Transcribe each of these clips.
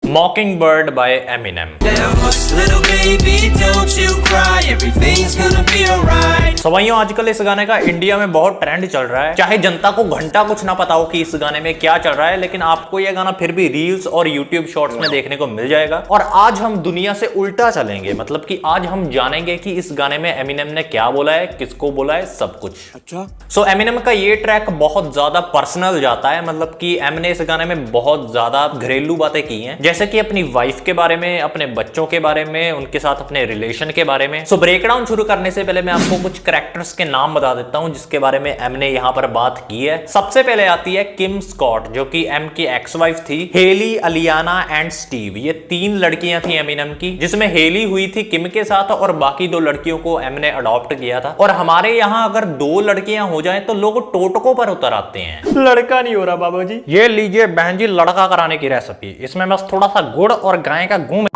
Mockingbird by Eminem. So भाइयों, आजकल इस गाने का इंडिया में बहुत ट्रेंड चल रहा है। चाहे जनता को घंटा कुछ ना पता हो कि इस गाने में क्या चल रहा है, लेकिन आपको यह गाना फिर भी रील्स और यूट्यूब शॉर्ट्स में देखने को मिल जाएगा। और आज हम दुनिया से उल्टा चलेंगे, मतलब कि आज हम जानेंगे कि इस गाने में एमिनेम ने क्या बोला है, किसको बोला है, सब कुछ। अच्छा। सो एमिनेम का ये ट्रैक बहुत ज्यादा पर्सनल जाता है, मतलब कि एम ने इस गाने में बहुत ज्यादा घरेलू बातें की हैं, जैसे कि अपनी वाइफ के बारे में, अपने बच्चों के बारे में, उनके साथ अपने रिलेशन के बारे में। सो ब्रेकडाउन शुरू करने से पहले मैं आपको कुछ कैरेक्टर्स के नाम बता देता हूं जिसके बारे में एम ने यहां पर बात की है। सबसे पहले आती है किम स्कॉट, जो कि एम की एक्स वाइफ थी। हेली, अलियाना एंड स्टीव, ये 3 लड़कियां थी एमिनेम की, जिसमें हेली हुई थी किम के साथ और बाकी 2 लड़कियों को एम ने अडॉप्ट किया था। और हमारे यहाँ अगर 2 लड़कियां हो जाएं तो लोग टोटकों पर उतर आते हैं। लड़का नहीं हो रहा बाबा जी, ये लीजिए बहन जी लड़का कराने की रेसिपी, इसमें बस थोड़ा सा गुड़ और गाय का घूम।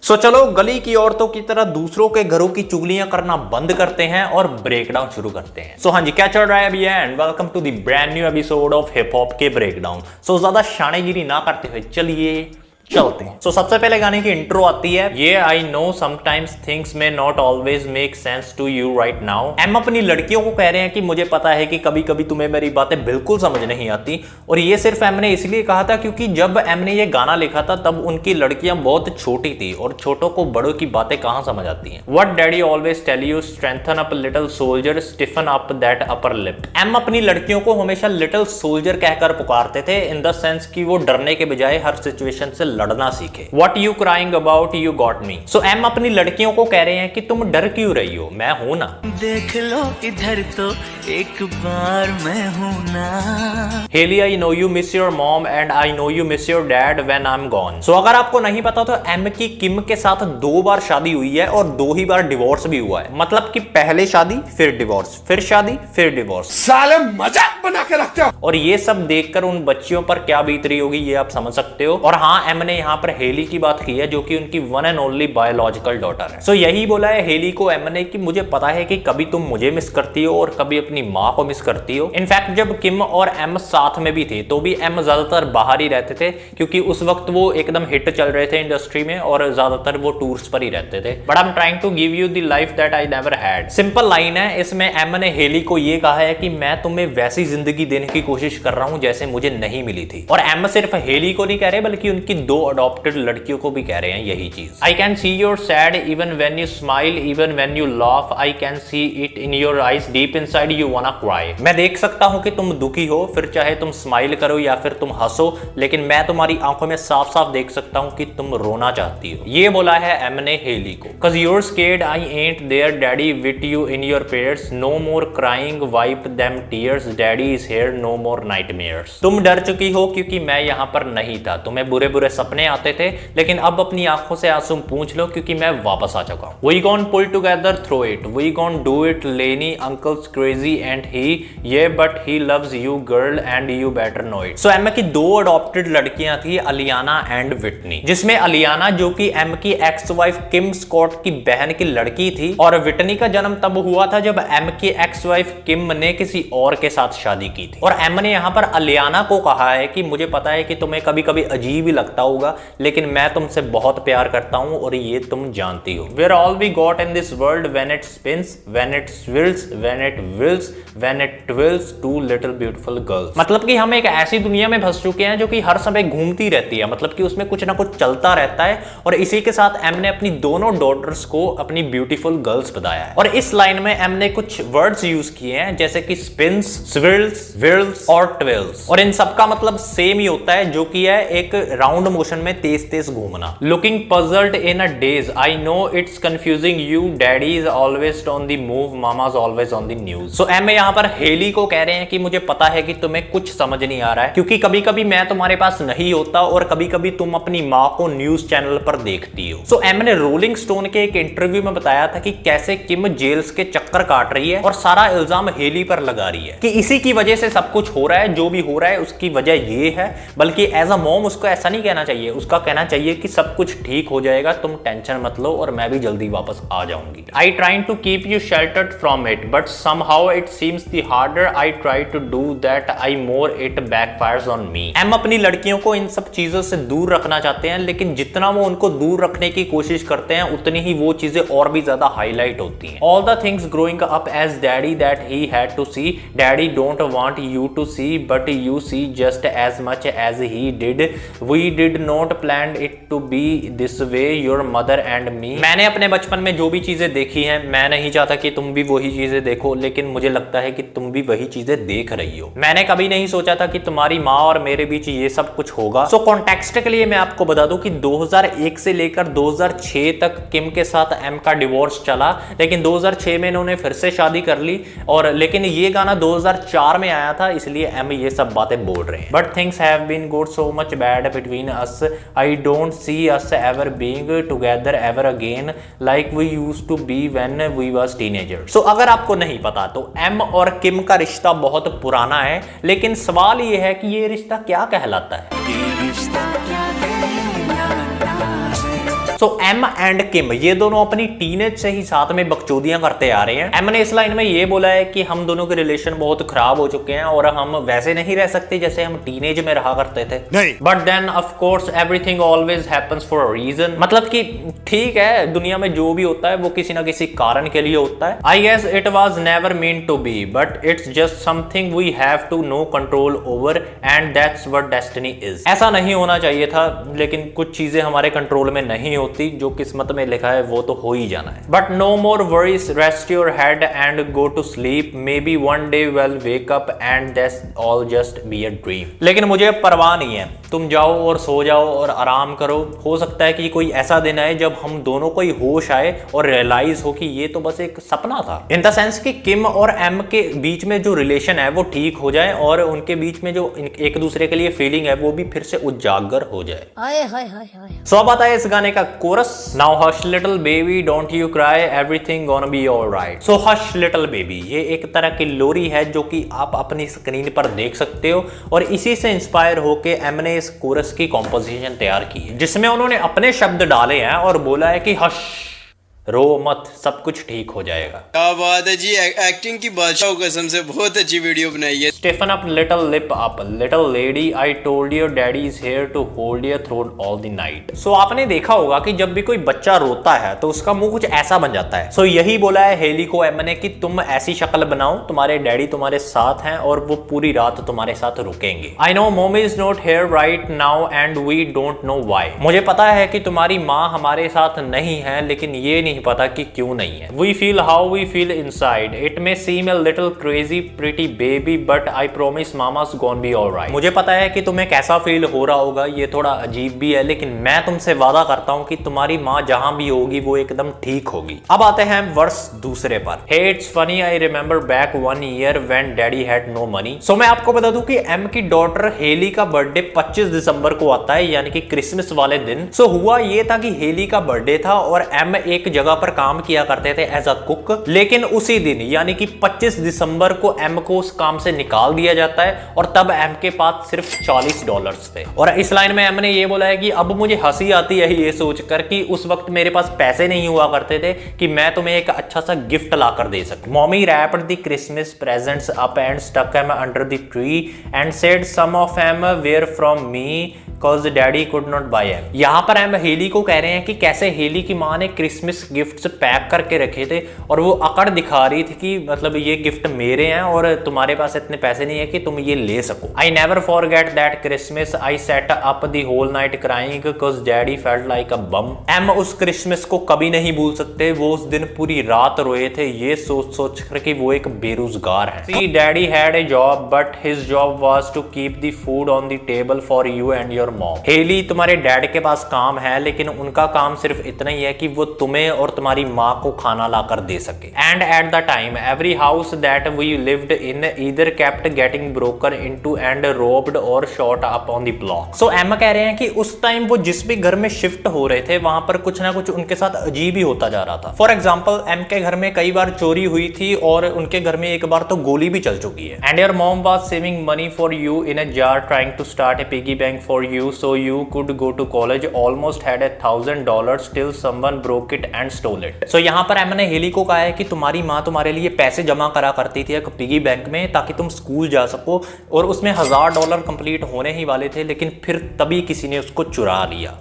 सो चलो गली की औरतों की तरह दूसरों के घरों की चुगलियां करना बंद करते हैं और ब्रेकडाउन शुरू करते हैं। सो हाँ जी, क्या चल रहा है अभी and welcome to the brand new episode of hip hop के ब्रेकडाउन। सो ज्यादा शानेगिरी ना करते हुए चलिए चलते हैं। सबसे पहले गाने की इंट्रो आती है, ये I know sometimes things may not always make sense to you right now. M अपनी लड़कियों को कह रहे हैं कि मुझे पता है कि कभी कभी तुम्हें मेरी बातें बिल्कुल समझ नहीं आती। और ये सिर्फ एम ने इसलिए कहा था क्योंकि जब एम ने ये गाना लिखा था तब उनकी लड़कियां बहुत छोटी थी और छोटों को बड़ों की बातें कहां समझ आती हैं। What daddy always tell you, strengthen up little soldier, Stephen up that upper lip. M अपनी लड़कियों को हमेशा लिटिल सोल्जर कहकर पुकारते थे, इन द सेंस कि वो डरने के बजाय हर सिचुएशन से लड़ना सीखे। What you crying about, you got me. So M अपनी लड़कियों को कह रहे हैं कि तुम डर क्यों रही हो, मैं हूं ना। देख लो इधर तो एक बार मैं हूं ना। Heli, I know you miss your mom and I know you miss your dad when I'm gone. So अगर आपको नहीं पता तो एम की किम के साथ 2 बार शादी हुई है और 2 ही बार डिवोर्स भी हुआ है। मतलब कि पहले शादी फिर डिवोर्स, फिर शादी फिर डिवोर्स। साले मजाक बना के रखते हो। और ये सब देखकर उन बच्चियों पर क्या बीत रही होगी ये आप समझ सकते हो। और हाँ, एम ने यहाँ पर हेली की बात की है जो कि उनकी one and only biological daughter है। सो यही बोला है हेली को एम ने कि मुझे पता है कि कभी तुम मुझे मिस करती हो और कभी अपनी माँ को मिस करती हो। इनफैक्ट जब किम और एम साथ में भी थे तो भी एम ज्यादातर बाहर ही रहते थे क्योंकि उस वक्त वो एकदम हिट चल रहे थे इंडस्ट्री में और ज्यादातर वो टूर्स पर ही रहते थे। But I am trying to give you the life that I never had. Simple line है इसमें, एम ने हेली को ये कहा है कि मैं तुम्हें वैसी जिंदगी देने की कोशिश कर रहा हूं जैसे मुझे नहीं मिली थी। और एम सिर्फ हेली को नहीं कह रहे बल्कि उनकी 2 अडॉप्टेड लड़कियों को भी कह रहे हैं यही चीज। I can see your sad even when you smile, even when you laugh, I can see it in your eyes, deep inside you वांना cry. मैं देख सकता हूं कि तुम दुखी हो, फिर चाहे तुम स्माइल करो या फिर तुम हंसो, लेकिन मैं तुम्हारी आंखों में साफ साफ देख सकता हूं कि तुम रोना चाहती हो। ये बोला है एम ने हेली को। Cause you're scared I ain't there daddy with you in your prayers, no more crying, wipe them tears, daddy is here, no more nightmares। तुम डर चुकी हो क्योंकि मैं यहाँ पर नहीं था, तुम्हें बुरे बुरे सपने आते थे, लेकिन अब अपनी आंखों से आंसू पूंछ लो क्योंकि मैं वापस आ चुका हूं। We gon' pull together through it, we gon' do it, Lenny uncle's crazy and he, yeah but he loves you girl and you better know it। So M की 2 अडॉप्टेड लड़कियां थी, अलियाना एंड विटनी, जिसमें अलियाना जो कि M की ex wife किम Scott की बहन की लड़की थी और विटनी का जन्म तब हुआ था जब एम की एक्स वाइफ किम ने किसी और के साथ शादी की थी। और एम ने यहाँ पर अलियाना को कहा है कि मुझे पता है कि तुम्हें कभी कभी अजीब ही लगता होगा, लेकिन मैं तुमसे बहुत प्यार करता हूं और ये तुम जानती हो। We're all we got in this world when it spins, when it swirls, when it wills, when it twirls, two little beautiful girls। मतलब कि हम एक ऐसी दुनिया में फंस चुके हैं जो कि हर समय घूमती रहती है, मतलब कि उसमें कुछ ना कुछ चलता रहता है। और इसी के साथ एम ने अपनी दोनों डॉटर्स को अपनी ब्यूटीफुल गर्ल्स बताया है। और इस लाइन में एम ने कुछ वर्ड्स यूज किए हैं जैसे कि स्पिन्स, स्विर्ल्स, विर्ल्स और ट्विल्स। और इन सब का मतलब सेम ही होता है जो कि है एक राउंड मोशन में तेज तेज घूमना। Looking puzzled in a daze, I know it's confusing you, daddy is always on the move, mama's always on the news। So M यहाँ पर हेली को कह रहे हैं कि मुझे पता है कि तुम्हें कुछ समझ नहीं आ रहा है क्योंकि कभी कभी मैं तुम्हारे पास नहीं होता और कभी कभी तुम अपनी माँ को न्यूज चैनल पर देखती हो। सो एम ने रोलिंग स्टोन के एक इंटरव्यू में बताया था कि कैसे किम जेल्स के चक्कर काट रही है और सारा इल्जाम हेली पर लगा रही है कि इसी की वजह से सब कुछ हो रहा है, जो भी हो रहा है उसकी वजह ये है। बल्कि एज अ मॉम उसको ऐसा नहीं कहना चाहिए? उसका कहना चाहिए कि सब कुछ ठीक हो जाएगा, तुम टेंशन मत लो और मैं भी जल्दी वापस आ जाऊंगी। I trying to keep you sheltered from it but somehow it seems the harder I try to do that I more it backfires on me. M अपनी लड़कियों को इन सब चीजों से दूर रखना चाहते हैं, लेकिन जितना वो उनको दूर रखने की कोशिश करते हैं उतनी ही वो चीजें और भी ज्यादा हाईलाइट होती हैं। All the things growing up as daddy that he had to C, daddy don't want you to C but you see just as much as he did, we did not plan it to be this way your mother and me. मैंने अपने बचपन में जो भी चीजें देखी हैं, मैं नहीं चाहता कि तुम भी वही चीजें देखो, लेकिन मुझे लगता है कि तुम भी वही चीजें देख रही हो। मैंने कभी नहीं सोचा था कि तुम्हारी माँ और मेरे बीच ये सब कुछ होगा। सो कॉन्टेक्स्ट के लिए मैं आपको बता दूं कि 2001 से लेकर 2006 तक किम के साथ एम का डिवोर्स चला, लेकिन 2006 में इन्होंने फिर से शादी कर ली, और लेकिन ये गाना 2004 में आया था, इसलिए एम ये सब बातें बोल रहे हैं। But things have been good so much bad between us, I don't see us ever being together ever again like we used to be when we was teenager. So अगर आपको नहीं पता तो एम और किम का रिश्ता बहुत पुराना है, लेकिन सवाल ये है कि ये रिश्ता क्या कहलाता है। सो एम एंड किम ये दोनों अपनी टीनेज से ही साथ में बकचोदियां करते आ रहे हैं। एम ने इस लाइन में ये बोला है कि हम दोनों के रिलेशन बहुत खराब हो चुके हैं और हम वैसे नहीं रह सकते जैसे हम टीनेज में रहा करते थे। नहीं, but then of course everything always happens for a reason. मतलब कि ठीक है, दुनिया में जो भी होता है वो किसी ना किसी कारण के लिए होता है। I guess it was never mean to be but it's just something we have to know control over and that's what destiny is. ऐसा नहीं होना चाहिए था, लेकिन कुछ चीजें हमारे कंट्रोल में नहीं होती, जो किस्मत में लिखा है वो तो हो ही जाना है। But no more worries, rest your head and go to sleep, may be one day well wake up and that's all just be a dream. लेकिन मुझे परवाह नहीं है, तुम जाओ और सो जाओ और आराम करो। हो सकता है कि कोई ऐसा दिन आए जब हम दोनों को ही होश आए और रियलाइज हो कि ये तो बस एक सपना था। इन द सेंस कि किम और एम के बीच में जो रिलेशन है वो ठीक हो जाए और उनके बीच में जो एक दूसरे के लिए फीलिंग है वो भी फिर से उजागर हो जाए। सो अब आता है इस गाने का coarse. Now hush little baby don't you cry everything gonna be alright. So hush little baby ये एक तरह की लोरी है जो कि आप अपनी स्क्रीन पर देख सकते हो, और इसी से इंस्पायर होके एम ने इस कोरस की कॉम्पोजिशन तैयार की है, जिसमें उन्होंने अपने शब्द डाले हैं और बोला है कि हश, रो मत, सब कुछ ठीक हो जाएगा। क्या बात है जी, एक्टिंग की बादशाह कसम से बहुत अच्छी वीडियो बनाई है। Stiffen up little lip up little lady, I told your daddy is here to hold your throne all the night. So आपने देखा होगा कि जब भी कोई बच्चा रोता है तो उसका मुंह कुछ ऐसा बन जाता है। सो यही बोला है हेली को एम ने कि तुम ऐसी शक्ल बनाओ, तुम्हारे डैडी तुम्हारे साथ हैं और वो पूरी रात तुम्हारे साथ रुकेंगे। I know mom is not here right now and we don't know why. मुझे पता है कि तुम्हारी माँ हमारे साथ नहीं है, लेकिन ये नहीं पता कि क्यों नहीं है। We feel how we feel inside. It may seem a little crazy, pretty baby, but I promise mama's gonna be alright. मुझे पता है कि तुम्हें कैसा फील हो रहा होगा, ये थोड़ा अजीब भी है, लेकिन मैं तुमसे वादा करता हूँ कि तुम्हारी माँ जहां भी होगी वो एकदम ठीक होगी। अब आते हैं वर्स दूसरे पर। Hey, it's funny, I remember back 1 year when daddy had no money. So मैं आपको बता दूं कि एम की डॉटर हेली का बर्थडे 25 दिसंबर को आता है, यानी कि क्रिसमस वाले दिन। सो हुआ ये था कि हेली का बर्थडे था और एम एक जगह पर काम किया करते थे एज अ कुक, लेकिन उसी दिन यानी कि 25 दिसंबर को एम को उस काम से निकाल दिया जाता है और तब एम के पास सिर्फ $40 थे। और इस लाइन में एम ने ये बोला है कि अब मुझे हंसी आती है ये सोचकर कि उस वक्त मेरे पास पैसे नहीं हुआ करते थे कि मैं तुम्हें एक अच्छा सा गिफ्ट ला कर दे सकूं। Mommy wrapped the Christmas presents up and stuck M under the tree and said some of M where from me cause daddy could not bye M. यहाँ पर एम हेली को कह रहे हैं कि कैसे हेली की माँ ने क्रिसमस गिफ्ट्स पैक करके रखे थे और वो अकड़ दिखा रही थी कि मतलब ये गिफ्ट मेरे हैं और तुम्हारे पास इतने पैसे नहीं है कि तुम ये ले सको। I never forget that Christmas, I set up the whole night crying cause daddy felt like a bomb. M उस क्रिसमस को कभी नहीं भूल सकते, वो उस दिन पूरी रात रोए थे ये सोच सोच कर कि वो एक बेरोजगार है। See, daddy had a job but his job was to keep the food on the table for you and your mom. Heli तुम्हारे डैड के पास काम है, लेकिन उनका काम सिर्फ इतना ही है कि वो तुम्हें और तुम्हारी माँ को खाना लाकर दे सके। And at the time every house that we lived in either kept getting broken into and robbed or shot up on the block. So Em कह रहे हैं कि उस टाइम वो जिस भी घर में शिफ्ट हो रहे थे वहां पर कुछ ना कुछ उनके साथ अजीब ही होता जा रहा था। फॉर एग्जाम्पल एम के घर में कई बार चोरी हुई थी और उनके घर में एक बार तो गोली भी चल चुकी है। And your mom was saving money for you in a jar trying to start A piggy bank for you so you could go to college almost had $1,000 till someone broke it and stole it। सो यहाँ पर M ने heli को कहा है कि तुम्हारी माँ तुम्हारे लिए पैसे जमा करा करती थी एक पिगी बैंक में ताकि तुम स्कूल जा सको, और उसमें $1,000 कंप्लीट होने ही वाले थे, लेकिन फिर तभी किसी ने उसको चुरा लिया।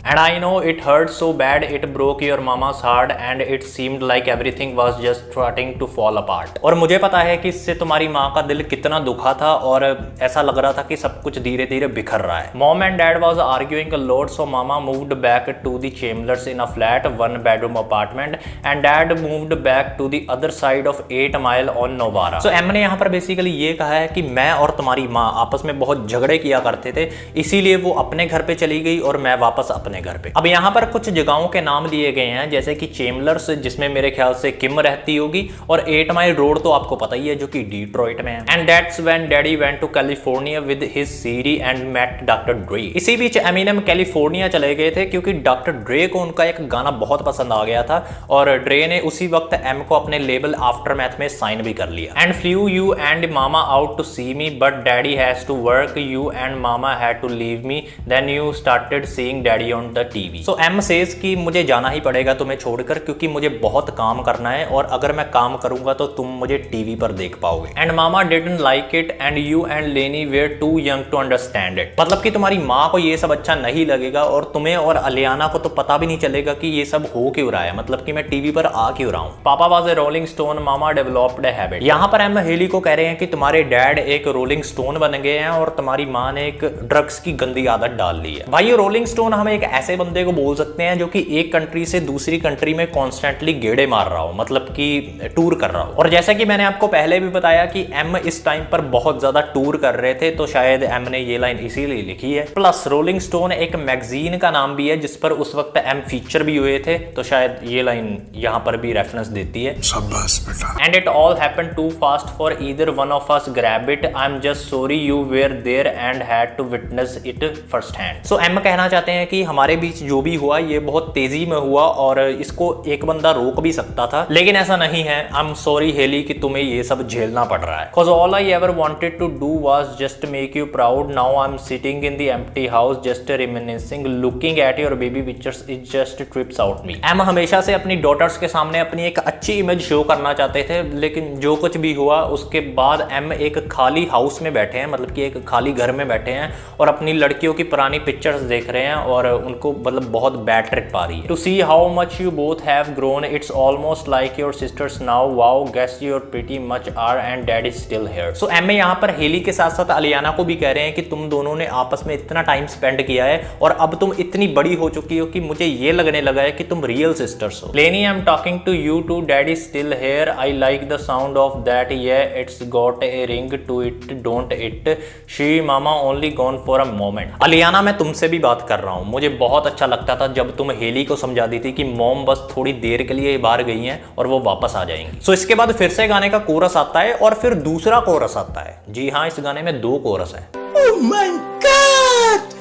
And I know it hurt so bad it broke your mama's heart and it seemed like everything was just starting to fall apart। और मुझे पता है कि इससे तुम्हारी माँ का दिल कितना दुखा था और ऐसा लग रहा था कि सब कुछ धीरे धीरे बिखर रहा है। Mom and Dad was arguing a lot, so Mama moved back to the Chambers in a flat 1-bedroom apartment and Dad moved back to the other side of 8 Mile on Novara। So M ने यहाँ पर basically ये कहा है कि मैं और तुम्हारी माँ आपस में बहुत झगड़े किया करते थे, इसीलिए वो अपने घर पे चली गई और मैं वापस अपने घर पे। अब यहाँ पर कुछ जगहों के नाम दिए गए हैं जैसे कि चेम्बलर्स जिसमें मेरे ख्याल से किम रहती होगी, और 8 माइल रोड तो आपको पता ही है जो कि डिट्रॉइट में है। And that's when daddy went to California with his CD and met doctor Dre. इसी बीच एमिनेम कैलिफोर्निया चले गए थे क्योंकि डॉक्टर ड्रे को उनका एक गाना बहुत पसंद आ गया था और ड्रे ने उसी वक्त एम को अपने लेबल आफ्टरमैथ में साइन भी कर लिया। And flu you and mama out to C me but daddy has to work, you and mama had to leave me, then you started seeing daddy on the TV. So M says कि मुझे जाना ही पड़ेगा तुम्हें छोड़कर क्योंकि मुझे बहुत काम करना है और अगर मैं काम करूंगा तो तुम मुझे टीवी पर देख पाओगे। And mama didn't like it and you and Lainie were too young to understand it. मतलब कि तुम्हारी माँ को ये सब अच्छा नहीं लगेगा और तुम्हें और अलियाना को तो पता भी नहीं चलेगा कि ये सब हो क्यों रहा है, मतलब कि मैं टीवी पर आ क्यों रहा हूँ। पापा was a rolling stone, mama developed a habit. यहाँ पर एम हेली को कह रहे हैं कि तुम्हारे डैड एक रोलिंग स्टोन बन गए हैं और तुम्हारी माँ ने एक ड्रग्स की गंदी आदत डाल ली है। भाई रोलिंग स्टोन हम एक ऐसे बंदे को बोल सकते हैं जो कि एक कंट्री से दूसरी कंट्री में कॉन्स्टेंटली गेड़े मार रहा हो, मतलब कि टूर कर रहा हो। और जैसा कि मैंने आपको पहले भी बताया कि एम इस टाइम पर बहुत ज्यादा टूर कर रहे थे, तो शायद एम ने ये लाइन इसीलिए लिखी है। प्लस रोलिंग स्टोन एक मैगजीन का नाम भी है जिस पर उस वक्त एम फीचर भी हुए थे, तो शायद ये लाइन यहाँ पर भी रेफरेंस देती है। शाबाश बेटा। And it all happened too fast for either one of us grab it, I am just sorry you were there and had to witness it first hand. So एम कहना चाहते हैं कि हमारे बीच जो भी हुआ ये बहुत तेजी में हुआ और इसको एक बंदा रोक भी सकता था, लेकिन ऐसा नहीं है। आई एम सॉरी हेली कि तुम्हें ये सब झेलना पड़ रहा है। Cause all I ever wanted to do was just make you proud. Now I'm sitting in the empty house just reminiscing, looking at your baby pictures. It just trips out me. एम हमेशा से अपनी daughters के सामने अपनी एक अच्छी image show करना चाहते थे, लेकिन जो कुछ भी हुआ उसके बाद एम एक खाली हाउस में बैठे हैं, मतलब कि एक खाली घर में बैठे हैं और अपनी लड़कियों की पुरानी पिक्चर्स देख रहे हैं और उनको मतलब बहुत बैड ट्रिप आ रही है। To see how much you both have grown, it's almost like your sisters now, wow guess you're pretty much are and dad is still here. So एम यहाँ पर हेली के साथ साथ अलियाना को भी कह रहे हैं कि तुम दोनों ने आपस में इतना टाइम स्पेंड किया है और अब तुम इतनी बड़ी हो चुकी हो कि मुझे ये लगने लगा है कि तुम रियल सिस्टर्स हो। Lainie I am talking to you too, dad is still here, I like the sound of that, yeah it's got a ring to it, don't it, she mama only gone for a moment. Alaina मैं तुमसे भी बात कर रहा हूँ, मुझे बहुत अच्छा लगता था जब तुम हेली को समझा दी थी कि मॉम बस थोड़ी देर के लिए बाहर गई हैं और वो वापस आ जाएंगी। सो इसके बाद फिर से गाने का कोरस आता है और फिर दूसरा कोरस आता है। जी हाँ, इस गाने में 2 कोरस है। Oh my God!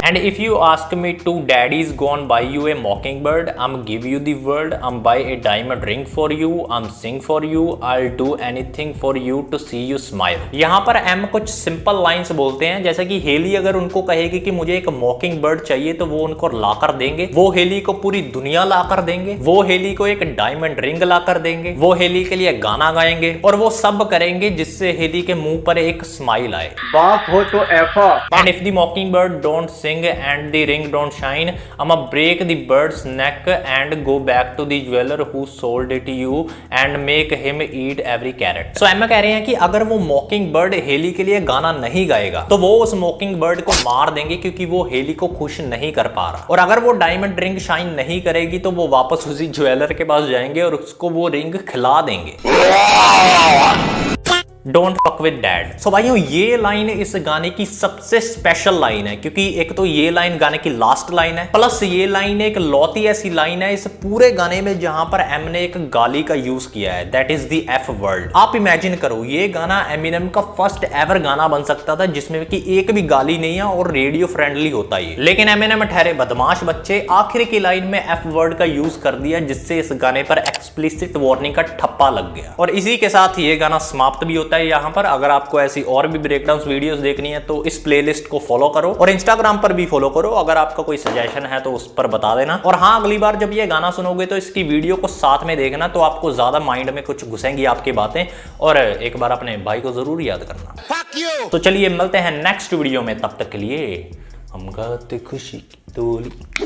And if you ask me to, daddy's gone buy you a mockingbird, I'm give you the world, I'm buy a diamond ring for you, I'm sing for you, I'll do anything for you to see you smile। यहाँ पर M कुछ simple lines बोलते हैं, जैसे कि heli अगर उनको कहेगी कि मुझे एक मॉकिंग बर्ड चाहिए तो वो उनको लाकर देंगे, वो हेली को पूरी दुनिया लाकर देंगे, वो हेली को एक डायमंड रिंग लाकर देंगे, वो हेली के लिए गाना गाएंगे और वो सब करेंगे जिससे हेली के मुंह पर एक स्माइल आए। बाप हो तो ऐफा। And if the mockingbird don't sing and the ring don't shine, I'ma break the bird's neck and go back to the jeweler who sold it to you and make him eat every carrot। So Emma कह रहे हैं कि अगर वो मॉकिंग bird heli के लिए गाना नहीं गाएगा तो वो उस मॉकिंग बर्ड को मार देंगे क्योंकि वो हेली को खुश नहीं कर पा रहा, और अगर वो डायमंड रिंग शाइन नहीं करेगी तो वो वापस उसी ज्वेलर के पास जाएंगे और उसको वो रिंग खिला देंगे। Don't fuck with dad. So भाइयों ये लाइन इस गाने की सबसे स्पेशल लाइन है, क्योंकि एक तो ये लाइन गाने की लास्ट लाइन है, प्लस ये लाइन एक लौती ऐसी लाइन है इस पूरे गाने में जहां पर एम ने एक गाली का यूज किया है, that is the F word. आप इमेजिन करो ये गाना एमिनेम का फर्स्ट एवर गाना बन सकता था जिसमें कि एक भी गाली नहीं है और रेडियो फ्रेंडली होता ही, लेकिन एमिनेम ठहरे बदमाश बच्चे आखिर की लाइन में एफ वर्ड का यूज कर दिया, जिससे इस गाने पर एक्सप्लिसिट वार्निंग का ठप्पा लग गया। और इसी के साथ ये गाना समाप्त भी होता है यहाँ पर। अगर आपको ऐसी और भी ब्रेकडाउन वीडियोस देखनी है तो इस प्लेलिस्ट को फॉलो करो और इंस्टाग्राम पर भी फॉलो करो। अगर आपका कोई सजेशन है तो उस पर बता देना। और हाँ, अगली बार जब ये गाना सुनोगे तो इसकी वीडियो को साथ में देखना, तो आपको ज्यादा माइंड में कुछ घुसेंगी आपकी बातें, और एक बार अपने भाई को जरूर याद करना। तो चलिए मिलते हैं नेक्स्ट वीडियो में, तब तक के लिए हम गाते खुशी की टोली।